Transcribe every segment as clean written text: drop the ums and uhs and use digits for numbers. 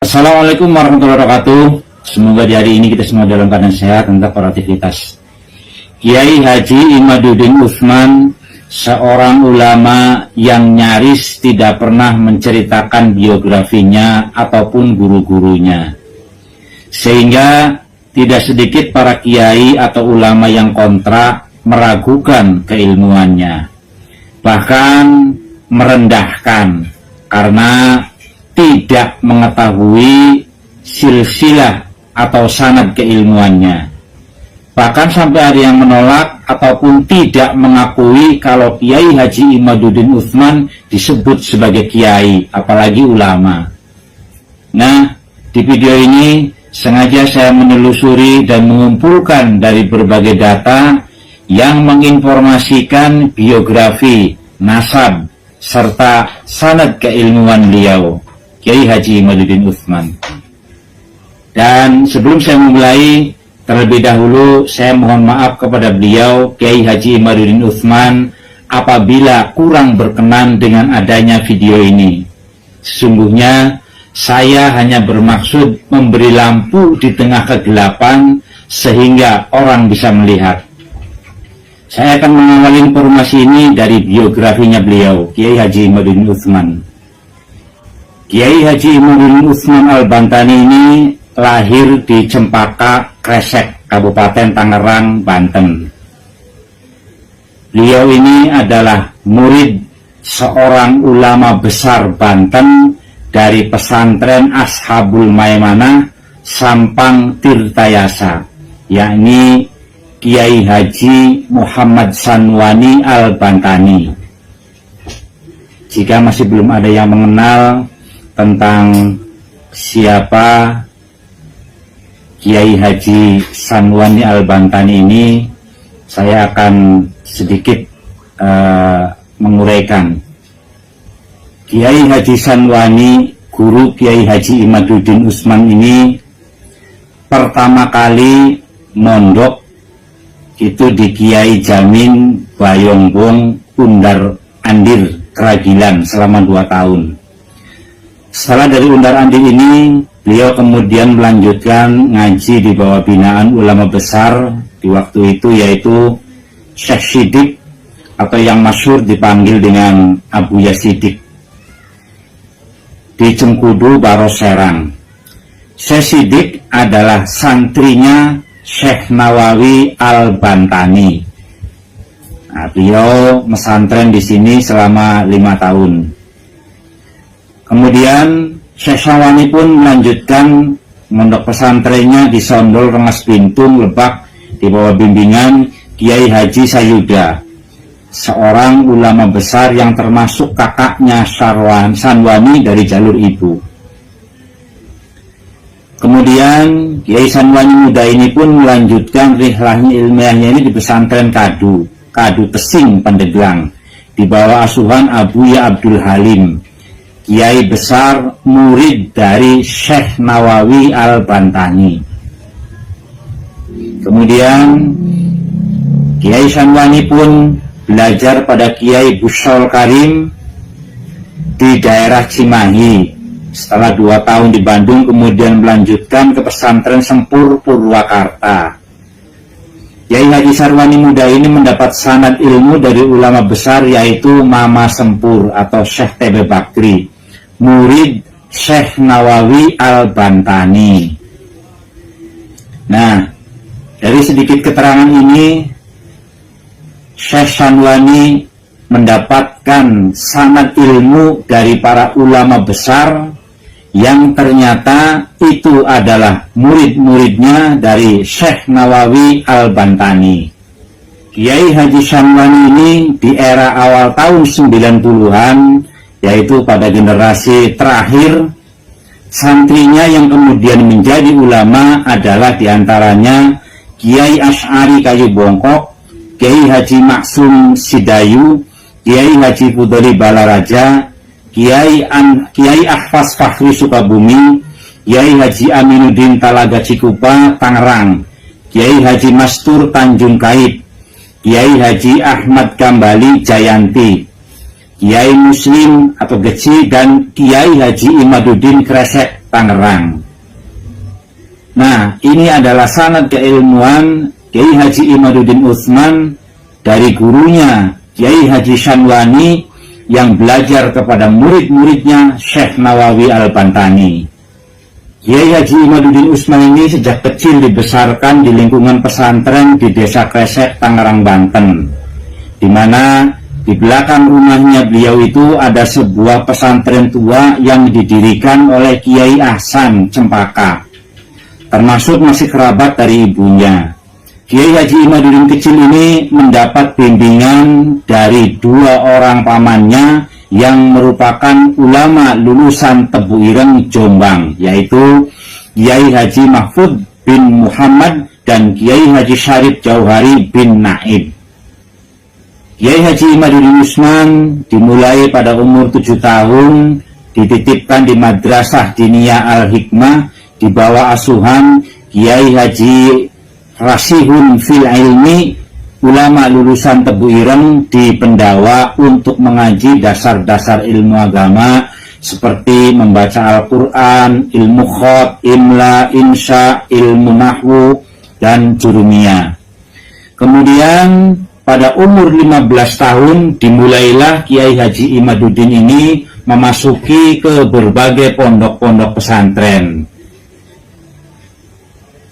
Assalamualaikum warahmatullahi wabarakatuh. Semoga di hari ini kita semua dalam keadaan sehat dan tetap beraktivitas. Kiai Haji Imaduddin Utsman, seorang ulama yang nyaris tidak pernah menceritakan biografinya ataupun guru-gurunya, sehingga tidak sedikit para kiai atau ulama yang kontra meragukan keilmuannya, bahkan merendahkan karena tidak mengetahui silsilah atau sanad keilmuannya. Bahkan sampai ada yang menolak ataupun tidak mengakui kalau Kiai Haji Imaduddin Utsman disebut sebagai kiai, apalagi ulama. Nah, di video ini sengaja saya menelusuri dan mengumpulkan dari berbagai data yang menginformasikan biografi, nasab, serta sanad keilmuan beliau, Kiai Haji Imaduddin Utsman. Dan sebelum saya memulai, terlebih dahulu saya mohon maaf kepada beliau, Kiai Haji Imaduddin Utsman, apabila kurang berkenan dengan adanya video ini. Sesungguhnya saya hanya bermaksud memberi lampu di tengah kegelapan sehingga orang bisa melihat. Saya akan mengawali informasi ini dari biografinya beliau, Kiai Haji Imaduddin Utsman. Kiai Haji Imaduddin Utsman Al-Bantani ini lahir di Cempaka, Kresek, Kabupaten Tangerang, Banten. Beliau ini adalah murid seorang ulama besar Banten dari pesantren Ashabul Maimanah Sampang Tirtayasa, yakni Kiai Haji Muhammad Sanwani Al-Bantani. Jika masih belum ada yang mengenal tentang siapa Kiai Haji Sanwani Al-Bantani ini, saya akan sedikit menguraikan. Kiai Haji Sanwani, guru Kiai Haji Imaduddin Utsman ini pertama kali mondok itu di Kiai Jamin Bayongbong Undar Andir Keragilan selama 2 tahun. Setelah dari Undar Andir ini, beliau kemudian melanjutkan ngaji di bawah binaan ulama besar di waktu itu, yaitu Syekh Sidik atau yang masyhur dipanggil dengan Abu Yasidik di Cengkudu, Baros, Serang. Syekh Sidik adalah santrinya Syekh Nawawi Al-Bantani. Nah, beliau mesantren di sini selama 5 tahun. Kemudian Syekh Sanwani pun melanjutkan mondok pesantrennya di Sondol, Rengas Bintung, Lebak di bawah bimbingan Kiai Haji Sayuda, seorang ulama besar yang termasuk kakaknya Sanwani dari jalur ibu. Kemudian Kiai Sanwani muda ini pun melanjutkan rihlahnya ilmiahnya ini di pesantren Kadu Tesing, Pandeglang, di bawah asuhan Abuya Abdul Halim, kiai besar murid dari Syekh Nawawi Al-Bantani. Kemudian Kiai Sanwani pun belajar pada Kiai Busol Karim di daerah Cimahi. Setelah 2 tahun di Bandung, kemudian melanjutkan ke pesantren Sempur, Purwakarta. Kiai Haji Sanwani muda ini mendapat sanad ilmu dari ulama besar, yaitu Mama Sempur atau Syekh TB Bakri, murid Syekh Nawawi Al-Bantani. Nah, dari sedikit keterangan ini, Syekh Sanwani mendapatkan sanad ilmu dari para ulama besar yang ternyata itu adalah murid-muridnya dari Syekh Nawawi Al-Bantani. Kiai Haji Sanwani ini di era awal tahun 90-an, yaitu pada generasi terakhir, santrinya yang kemudian menjadi ulama adalah diantaranya Kiai Asy'ari Kayu Bongkok, Kiai Haji Maksum Sidayu, Kiai Haji Pudoli Balaraja, Kiai Ahfaz Fakhri Sukabumi, Kiai Haji Aminuddin Talaga Cikupa, Tangerang, Kiai Haji Mastur Tanjung Kait, Kiai Haji Ahmad Kambali Jayanti, Kiai Muslim atau Geci, dan Kiai Haji Imaduddin Kresek Tangerang. Nah, ini adalah sanad keilmuan Kiai Haji Imaduddin Utsman dari gurunya Kiai Haji Shanwani yang belajar kepada murid-muridnya Syekh Nawawi Al-Bantani. Kiai Haji Imaduddin Utsman ini sejak kecil dibesarkan di lingkungan pesantren di Desa Kresek, Tangerang, Banten, di mana di belakang rumahnya beliau itu ada sebuah pesantren tua yang didirikan oleh Kiai Ahsan Cempaka, termasuk masih kerabat dari ibunya. Kiai Haji Imaduddin kecil ini mendapat bimbingan dari dua orang pamannya yang merupakan ulama lulusan Tebu Ireng, Jombang, yaitu Kiai Haji Mahfud bin Muhammad dan Kiai Haji Syarif Jauhari bin Naib. Kiai Haji Imaduddin Utsman dimulai pada umur 7 tahun, dititipkan di Madrasah Diniyah Al-Hikmah di bawah asuhan Kiai Haji Rasihun fil Ilmi, ulama lulusan Tebu Ireng di Pendawa, untuk mengaji dasar-dasar ilmu agama seperti membaca Al-Quran, ilmu khot, imla, insya, ilmu nahwu, dan jurumiyah. Kemudian pada umur 15 tahun dimulailah Kiai Haji Imaduddin ini memasuki ke berbagai pondok-pondok pesantren.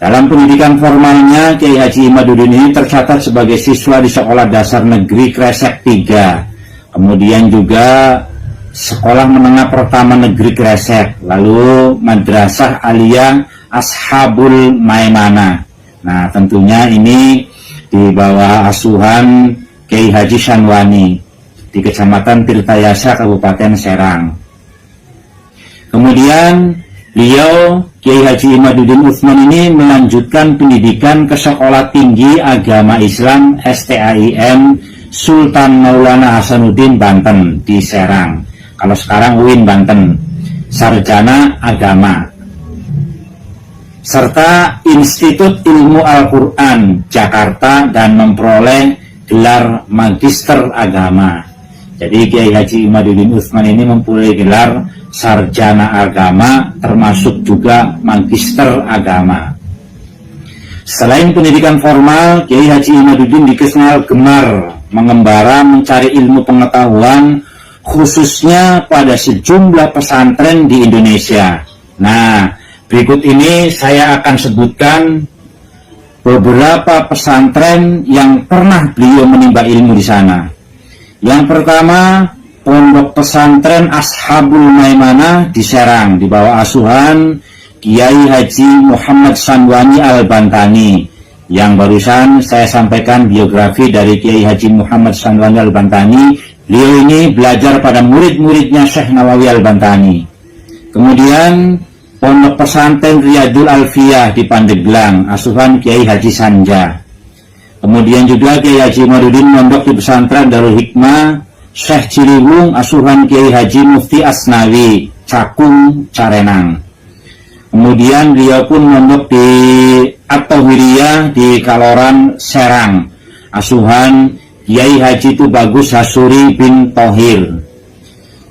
Dalam pendidikan formalnya, Kiai Haji Imaduddin ini tercatat sebagai siswa di Sekolah Dasar Negeri Kresek 3, kemudian juga Sekolah Menengah Pertama Negeri Kresek, lalu Madrasah Aliyah Ashabul Maimanah. Nah, tentunya ini di bawah asuhan Kiai Haji Shanwani di Kecamatan Tirtayasa, Kabupaten Serang. Kemudian beliau, Kiai Haji Imaduddin Utsman ini melanjutkan pendidikan ke Sekolah Tinggi Agama Islam STAIM Sultan Maulana Hasanuddin Banten di Serang. Kalau sekarang UIN Banten, sarjana agama. Serta Institut Ilmu Al-Quran Jakarta dan memperoleh gelar Magister Agama. Jadi Kiai Haji Imaduddin Utsman ini mempunyai gelar sarjana agama, termasuk juga magister agama. Selain pendidikan formal, Kiai Haji Imaduddin dikenal gemar mengembara mencari ilmu pengetahuan, khususnya pada sejumlah pesantren di Indonesia. Nah, berikut ini saya akan sebutkan beberapa pesantren yang pernah beliau menimba ilmu di sana. Yang pertama, Pondok Pesantren Ashabul Maimanah di Serang di bawah asuhan Kiai Haji Muhammad Shanwani Al-Bantani, yang barusan saya sampaikan biografi dari Kiai Haji Muhammad Shanwani Al-Bantani. Beliau ini belajar pada murid-muridnya Syekh Nawawi Al-Bantani. Kemudian Pondok Pesantren Riyadul Alfiyah di Pandeglang, asuhan Kiai Haji Sanja. Kemudian juga Kiai Haji Imaduddin mondok di Pesantren Darul Hikmah Syekh Ciliwung, asuhan Kiai Haji Mufti Asnawi, Cakung, Carenang. Kemudian beliau pun mondok di At-Tauhiriyah di Kaloran, Serang, asuhan Kiai Haji Tubagus Hasuri bin Tohir.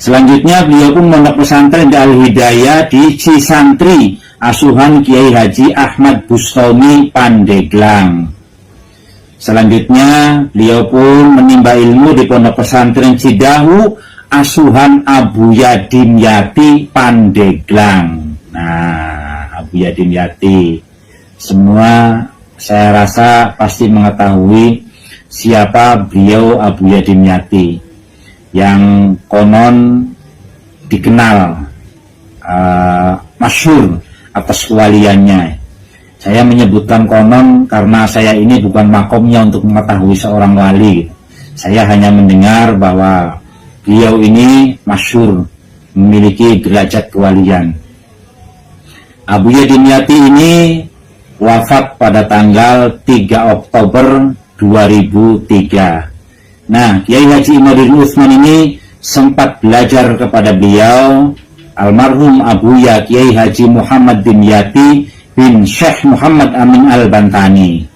Selanjutnya beliau pun mondok pesantren di Al-Hidayah di Cisantri, asuhan Kiai Haji Ahmad Bustami, Pandeglang. Selanjutnya beliau pun menimba ilmu di Pondok Pesantren Cidahu, asuhan Abu Yadim Yati, Pandeglang. Nah, Abu Yadim Yati, semua saya rasa pasti mengetahui siapa beliau Abu Yadim Yati, yang konon dikenal masyhur atas kewaliannya. Saya menyebutkan konon karena saya ini bukan makomnya untuk mengetahui seorang wali. Saya hanya mendengar bahwa beliau ini masyhur memiliki derajat kewalian. Abu Yadim Yati ini wafat pada tanggal 3 Oktober 2003. Nah, Kiai Haji Imaduddin Utsman ini sempat belajar kepada beliau almarhum Abuya Kiai Haji Muhammad bin Yati bin Syekh Muhammad Amin Al-Bantani.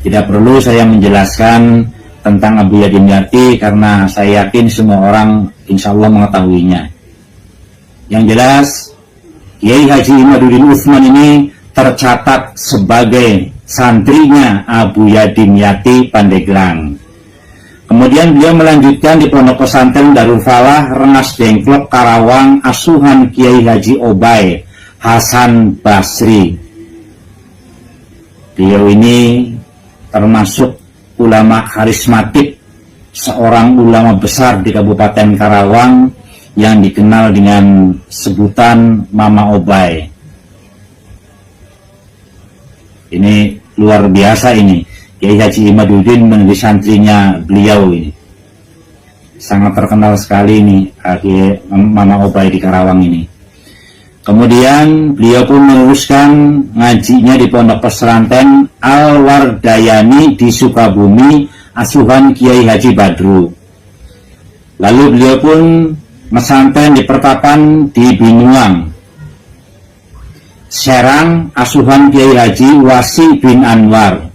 Tidak perlu saya menjelaskan tentang Abu Yadim Yati karena saya yakin semua orang insya Allah mengetahuinya. Yang jelas Kiai Haji Imaduddin Utsman ini tercatat sebagai santrinya Abu Yadim Yati Pandeglang. Kemudian beliau melanjutkan di Pondok Pesantren Darul Falah Rengas Dengklok Karawang asuhan Kiai Haji Obai Hasan Basri. Beliau ini termasuk ulama karismatik, seorang ulama besar di Kabupaten Karawang yang dikenal dengan sebutan Mama Obai. Ini luar biasa ini. Kiai Haji Imaduddin menjadi santrinya beliau ini. Sangat terkenal sekali ini Mama Obai di Karawang ini. Kemudian beliau pun meneruskan ngajinya di Pondok Pesantren Al-Wardayani di Sukabumi asuhan Kiai Haji Badru. Lalu beliau pun mesantren di Pertapan di Binuang, Serang asuhan Kiai Haji Wasi bin Anwar.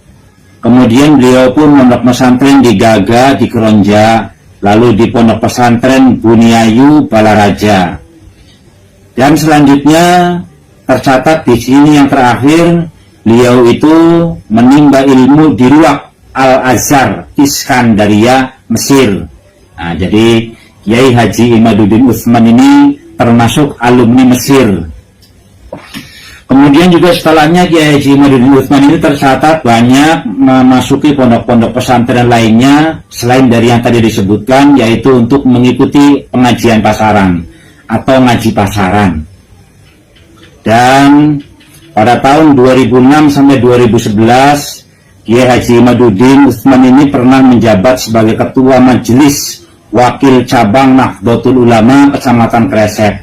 Kemudian beliau pun pondok pesantren di Gaga di Keronja, lalu di Pondok Pesantren Buniayu Balaraja. Dan selanjutnya tercatat di sini yang terakhir, beliau itu menimba ilmu di Ruwaq Al-Azhar Iskandaria Mesir. Nah, jadi Kiai Haji Imaduddin Utsman ini termasuk alumni Mesir. Kemudian juga setelahnya Kiai Haji Imaduddin Utsman ini tercatat banyak memasuki pondok-pondok pesantren lainnya selain dari yang tadi disebutkan, yaitu untuk mengikuti pengajian pasaran atau ngaji pasaran. Dan pada tahun 2006 sampai 2011 Kiai Haji Imaduddin Utsman ini pernah menjabat sebagai Ketua Majelis Wakil Cabang Nahdlatul Ulama Kecamatan Kresek.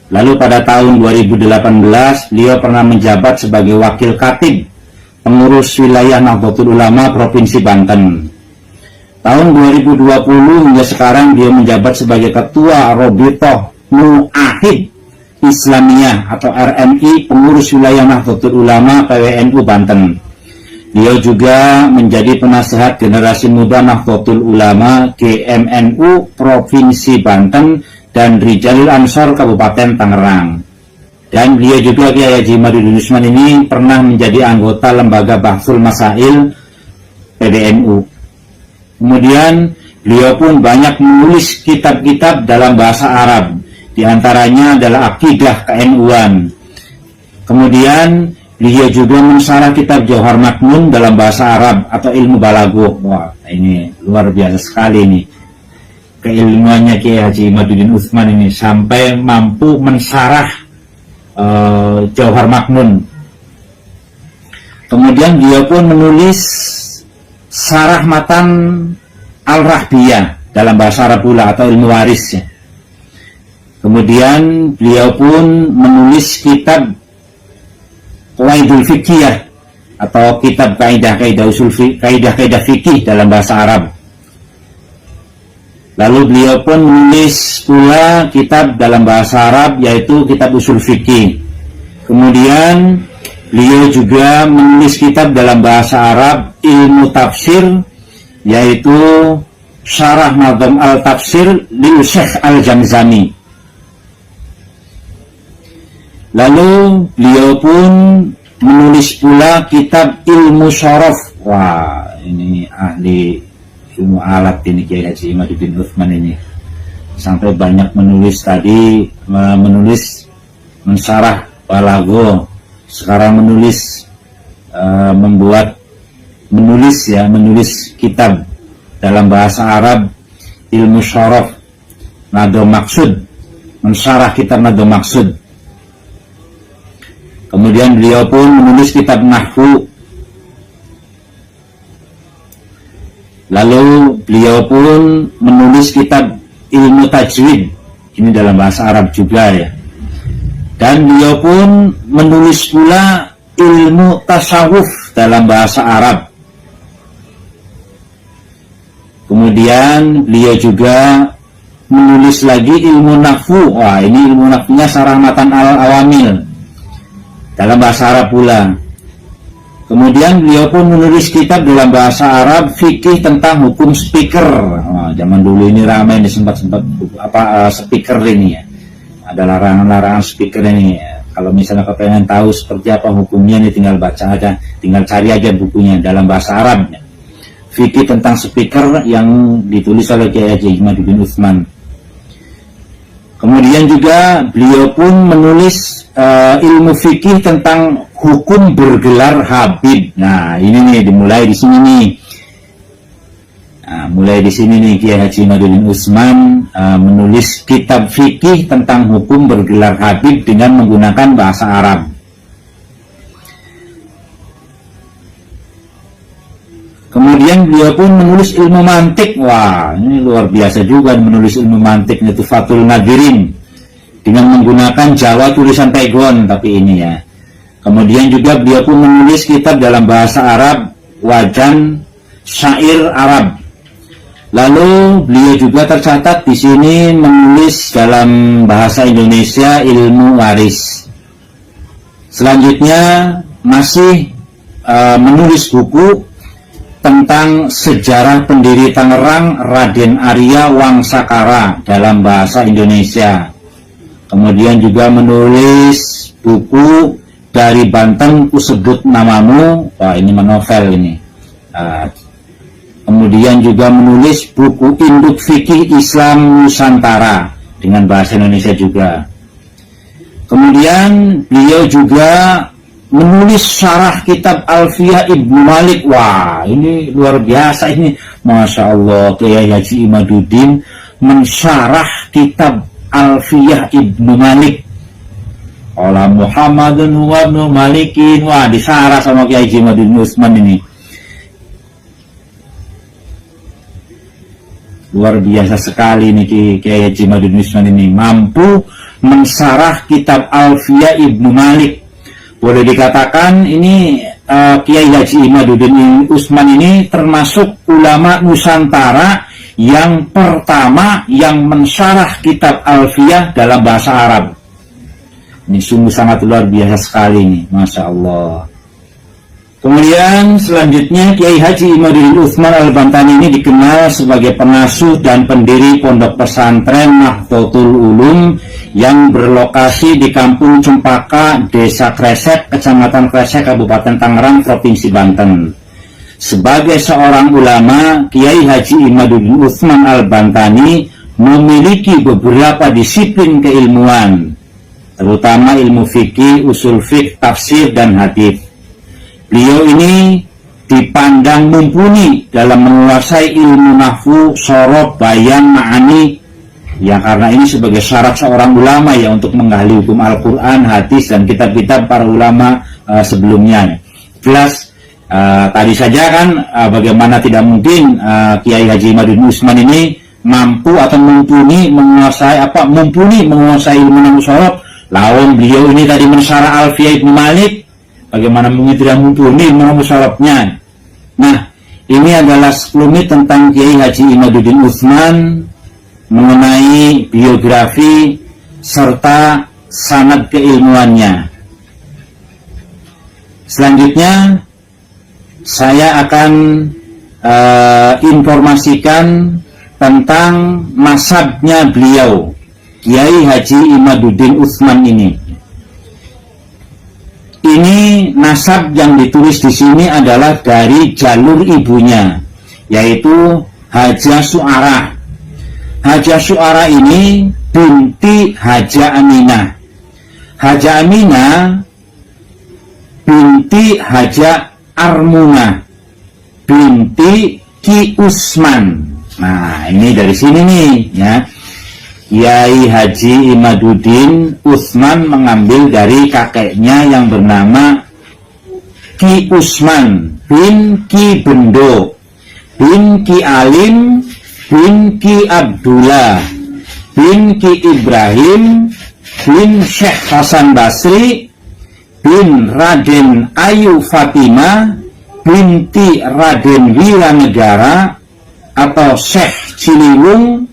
Lalu pada tahun 2018 beliau pernah menjabat sebagai Wakil Khatib Pengurus Wilayah Nahdlatul Ulama Provinsi Banten. Tahun 2020 hingga sekarang dia menjabat sebagai Ketua Robitoh Mu'ahid Islamiyah atau RMI Pengurus Wilayah Nahdlatul Ulama PWNU Banten. Beliau juga menjadi penasehat generasi muda Nahdlatul Ulama GMNU Provinsi Banten dan Rijalul Ansor Kabupaten Tangerang. Dan beliau juga Kiai Haji Imaduddin Utsman ini pernah menjadi anggota lembaga Bahsul Masail PBNU. Kemudian beliau pun banyak menulis kitab-kitab dalam bahasa Arab, di antaranya adalah Akidah KNU-an. Kemudian beliau juga mensyarah kitab Jauhar Maknun dalam bahasa Arab atau ilmu balaghah. Wah, ini luar biasa sekali ini keilmuannya Kiai Haji Imaduddin Utsman ini, sampai mampu mensyarah Jauhar Maknun. Kemudian beliau pun menulis Sarah Matan Al-Rahbiyah dalam bahasa Arab pula atau ilmu waris ya. Kemudian beliau pun menulis kitab Qawaidul Fiqhiyah atau kitab kaidah-kaidah usul kaidah-kaidah fikih dalam bahasa Arab. Lalu beliau pun menulis pula kitab dalam bahasa Arab yaitu kitab usul fikih. Kemudian beliau juga menulis kitab dalam bahasa Arab ilmu tafsir, yaitu Syarah Nazam Al-Tafsir li Syekh Al-Jamzani. Lalu beliau pun menulis pula kitab ilmu syaraf. Wah, ini ahli ilmu alat ini Kiai Haji Imaduddin Utsman ini. Sampai banyak menulis tadi, menulis mensyarah balaghah. Sekarang menulis menulis kitab dalam bahasa Arab ilmu syaraf Nado Maksud, mensyarah kitab Nado Maksud. Kemudian beliau pun menulis kitab Nahwu. Lalu beliau pun menulis kitab ilmu tajwid, ini dalam bahasa Arab juga ya. Dan beliau pun menulis pula ilmu tasawuf dalam bahasa Arab. Kemudian beliau juga menulis lagi ilmu nahwu. Wah, ini ilmu nahwunya Sarah Matan Al-Awamil dalam bahasa Arab pula. Kemudian beliau pun menulis kitab dalam bahasa Arab fikih tentang hukum speaker. Zaman dulu ini ramai sempat speaker ini ya. Ada larangan-larangan speaker ini ya. Kalau misalnya kepengen tahu seperti apa hukumnya ini tinggal baca aja, tinggal cari aja bukunya dalam bahasa Arab ya. Fikih tentang speaker yang ditulis oleh Kiai Haji Imaduddin Utsman. Kemudian juga beliau pun menulis ilmu fikih tentang hukum bergelar Habib. Nah, ini nih dimulai di sini nih. Nah, mulai di sini nih Kiai Haji Imaduddin Utsman menulis kitab fikih tentang hukum bergelar Habib dengan menggunakan bahasa Arab. Kemudian beliau pun menulis ilmu mantik. Wah, ini luar biasa juga menulis ilmu mantik, yaitu Fathul Nadirin dengan menggunakan Jawa tulisan Pegon, tapi ini ya. Kemudian juga beliau pun menulis kitab dalam bahasa Arab, Wajan Syair Arab. Lalu beliau juga tercatat di sini menulis dalam bahasa Indonesia ilmu waris. Selanjutnya masih menulis buku tentang sejarah pendiri Tangerang Raden Arya Wangsakara dalam bahasa Indonesia. Kemudian juga menulis buku Dari Banten Ku Sebut Namamu. Wah, ini novel ini. Kemudian juga menulis buku Induk Fikih Islam Nusantara dengan bahasa Indonesia juga. Kemudian beliau juga menulis syarah kitab Alfiyah Ibnu Malik. Wah, ini luar biasa ini. Masya Allah, Kiai Haji Imaduddin mensyarah kitab Alfiyah Ibnu Malik. Qala Muhammadun wa ibnu Malikin. Wah, disyarah sama Kiai Haji Imaduddin Utsman ini. Luar biasa sekali nih Kiai Haji Imaduddin Utsman ini. Mampu mensyarah kitab Alfiyah Ibnu Malik. Boleh dikatakan ini Kiai Haji Imaduddin Utsman ini termasuk ulama Nusantara yang pertama yang mensyarah kitab Alfiyah dalam bahasa Arab. Ini sungguh sangat luar biasa sekali ini, Masya Allah. Kemudian selanjutnya Kiai Haji Imaduddin Utsman Al-Bantani ini dikenal sebagai pengasuh dan pendiri pondok pesantren Nahdlatul Ulum yang berlokasi di Kampung Cempaka, Desa Kresek, Kecamatan Kresek, Kabupaten Tangerang, Provinsi Banten. Sebagai seorang ulama, Kiai Haji Imaduddin Utsman Al-Bantani memiliki beberapa disiplin keilmuan, terutama ilmu fikih, usul fiqh, tafsir, dan hadits. Beliau ini dipandang mumpuni dalam menguasai ilmu nahwu, sorof, bayan, ma'ani. Ya, karena ini sebagai syarat seorang ulama ya untuk mengahli hukum Al-Quran, hadis, dan kitab-kitab para ulama sebelumnya. Jelas tadi saja kan bagaimana tidak mungkin Kiai Haji Imaduddin Utsman ini mampu atau mumpuni menguasai ilmu nahwu, sorof. Lawan beliau ini tadi mensyarah Alfiyah Ibnu Malik. Bagaimana mungkin tidak mumpuni musyawarahnya. Nah, ini adalah sekelumit tentang Kiai Haji Imaduddin Utsman mengenai biografi serta sanad keilmuannya. Selanjutnya saya akan informasikan tentang nasabnya beliau, Kiai Haji Imaduddin Utsman ini. Ini nasab yang ditulis di sini adalah dari jalur ibunya, yaitu Hajah Su'arah. Hajah Su'arah ini binti Hajah Aminah. Hajah Aminah binti Hajah Armunah binti Ki Utsman. Nah, ini dari sini nih ya. Kiai Haji Imaduddin Utsman mengambil dari kakeknya yang bernama Ki Utsman bin Ki Bendo bin Ki Alim bin Ki Abdullah bin Ki Ibrahim bin Syekh Hasan Basri bin Raden Ayu Fatimah binti Raden Wiranegara atau Syekh Ciliwung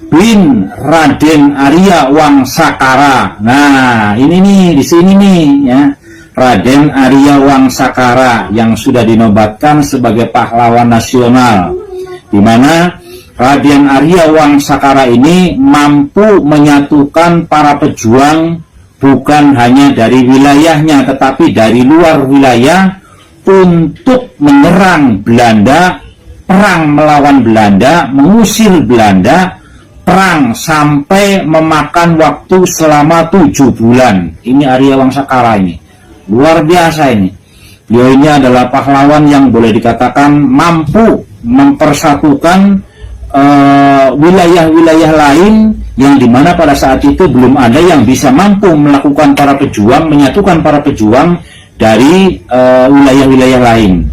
bin Raden Arya Wangsakara. Nah, ini nih di sini nih ya. Raden Arya Wangsakara yang sudah dinobatkan sebagai pahlawan nasional, di mana Raden Arya Wangsakara ini mampu menyatukan para pejuang bukan hanya dari wilayahnya tetapi dari luar wilayah untuk menyerang Belanda, perang melawan Belanda, mengusir Belanda, perang sampai memakan waktu selama 7 bulan. Ini Arya Wangsakara ini. Luar biasa ini. Beliau ini adalah pahlawan yang boleh dikatakan mampu mempersatukan wilayah-wilayah lain yang dimana pada saat itu belum ada yang bisa mampu melakukan para pejuang, menyatukan para pejuang dari wilayah-wilayah lain.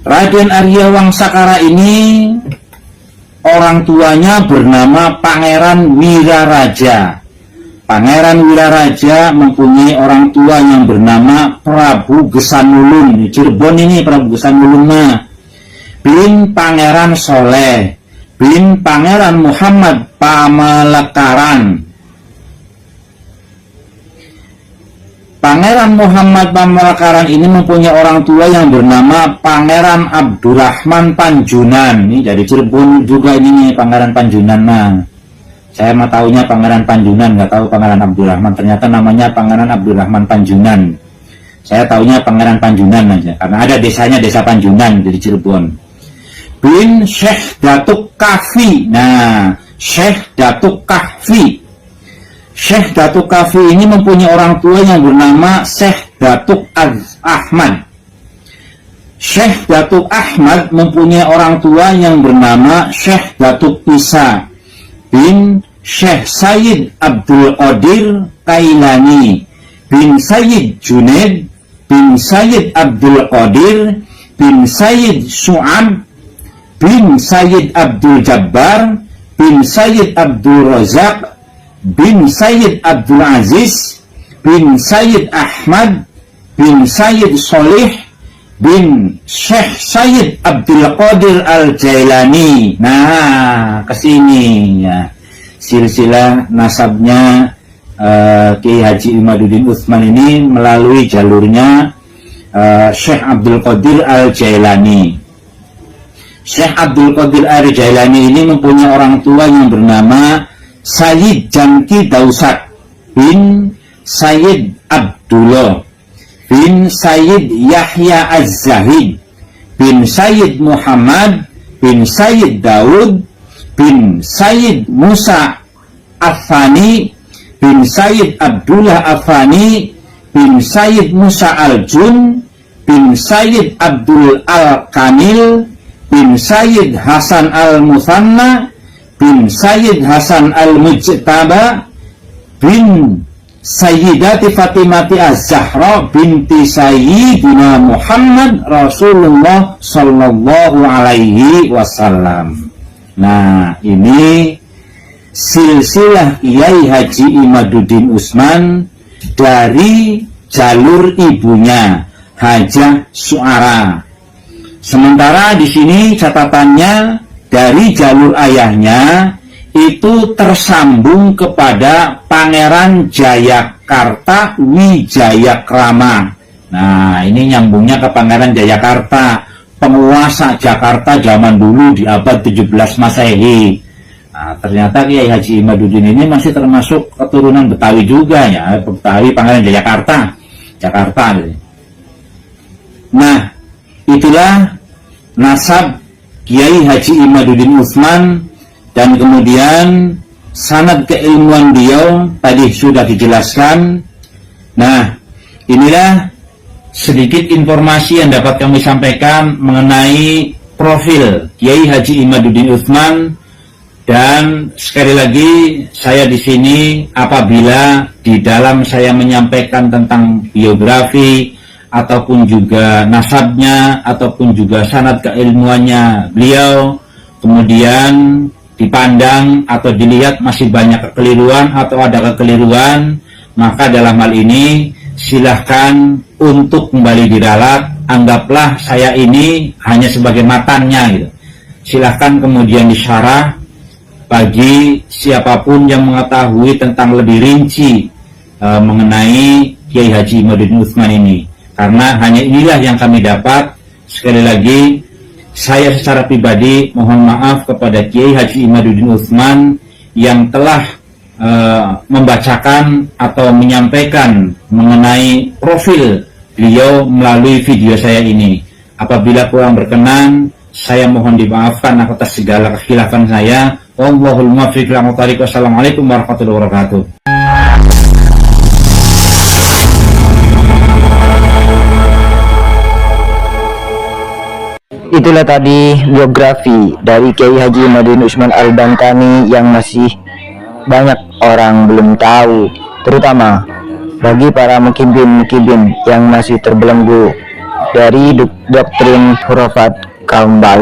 Raden Arya Wangsakara ini orang tuanya bernama Pangeran Wiraraja. Pangeran Wiraraja mempunyai orang tua yang bernama Prabu Gesanulun. Cirebon ini Prabu Gesanulun bin Pangeran Soleh bin Pangeran Muhammad Pamalekaran. Pangeran Muhammad Pamalekaran ini mempunyai orang tua yang bernama Pangeran Abdurrahman Panjunan. Ini dari Cirebon juga ini Pangeran Panjunan. Saya mah taunya Pangeran Panjunan, nggak tahu Pangeran Abdurrahman. Ternyata namanya Pangeran Abdurrahman Panjunan. Saya taunya Pangeran Panjunan aja, karena ada desanya, Desa Panjunan di Cirebon. Bin Syekh Datuk Kahfi. Nah, Syekh Datuk Kahfi. Syekh Datuk Kahfi ini mempunyai orang tua yang bernama Syekh Datuk Ahmad. Syekh Datuk Ahmad mempunyai orang tua yang bernama Syekh Datuk Isa bin Syekh Sayyid Abdul Qadir Kailani bin Sayyid Junaid bin Sayyid Abdul Qadir bin Sayyid Su'ab bin Sayyid Abdul Jabbar bin Sayyid Abdul Razak bin Sayyid Abdul Aziz bin Sayyid Ahmad bin Sayyid Solih bin Syekh Sayyid Abdul Qadir Al-Jailani. Nah, kesini ya silsilah nasabnya Kiai Haji Imaduddin Utsman ini melalui jalurnya Syekh Abdul Qadir Al-Jailani. Syekh Abdul Qadir Al-Jailani ini mempunyai orang tua yang bernama Sayyid Janki Dausak bin Sayyid Abdullah bin Sayyid Yahya Az-Zahid bin Sayyid Muhammad bin Sayyid Daud bin Sayyid Musa Afani bin Sayyid Abdullah Afani bin Sayyid Musa Al-Jun bin Sayyid Abdul Al-Kamil bin Sayyid Hasan Al-Muthanna bin Sayyid Hasan Al-Mujtaba bin Sayyidati Fatimati Az-Zahra binti Sayyidina Muhammad Rasulullah Sallallahu Alaihi Wasallam. Nah, ini silsilah Kiai Haji Imaduddin Utsman dari jalur ibunya Hajah Suara. Sementara di sini catatannya dari jalur ayahnya itu tersambung kepada Pangeran Jayakarta Wijayakrama. Nah, ini nyambungnya ke Pangeran Jayakarta, penguasa Jakarta zaman dulu di abad 17 Masehi. Nah, ternyata Kiai Haji Imaduddin ini masih termasuk keturunan Betawi juga ya, Betawi Pangeran Jayakarta, Jakarta. Nah, itulah nasab Kiai Haji Imaduddin Utsman. Dan kemudian sanad keilmuan beliau tadi sudah dijelaskan. Nah, inilah sedikit informasi yang dapat kami sampaikan mengenai profil Kiai Haji Imaduddin Utsman. Dan sekali lagi saya di sini apabila di dalam saya menyampaikan tentang biografi ataupun juga nasabnya ataupun juga sanad keilmuannya beliau kemudian dipandang atau dilihat masih banyak kekeliruan atau ada kekeliruan, maka dalam hal ini silahkan untuk kembali diralat. Anggaplah saya ini hanya sebagai matannya gitu. Silahkan kemudian disyarah bagi siapapun yang mengetahui tentang lebih rinci mengenai Kiai Haji Imaduddin Utsman ini, karena hanya inilah yang kami dapat. Sekali lagi, saya secara pribadi mohon maaf kepada Kiai Haji Imaduddin Utsman yang telah membacakan atau menyampaikan mengenai profil beliau melalui video saya ini. Apabila kurang berkenan, saya mohon dimaafkan atas segala kekhilafan saya. Wallahul muwaffiq ila aqwamit thoriq. Wassalamualaikum warahmatullahi wabarakatuh. Itulah tadi biografi dari Kiai Haji Imaduddin Utsman Al-Bantani yang masih banyak orang belum tahu, terutama bagi para mukibbin yang masih terbelenggu dari doktrin khurafat kaum bawah.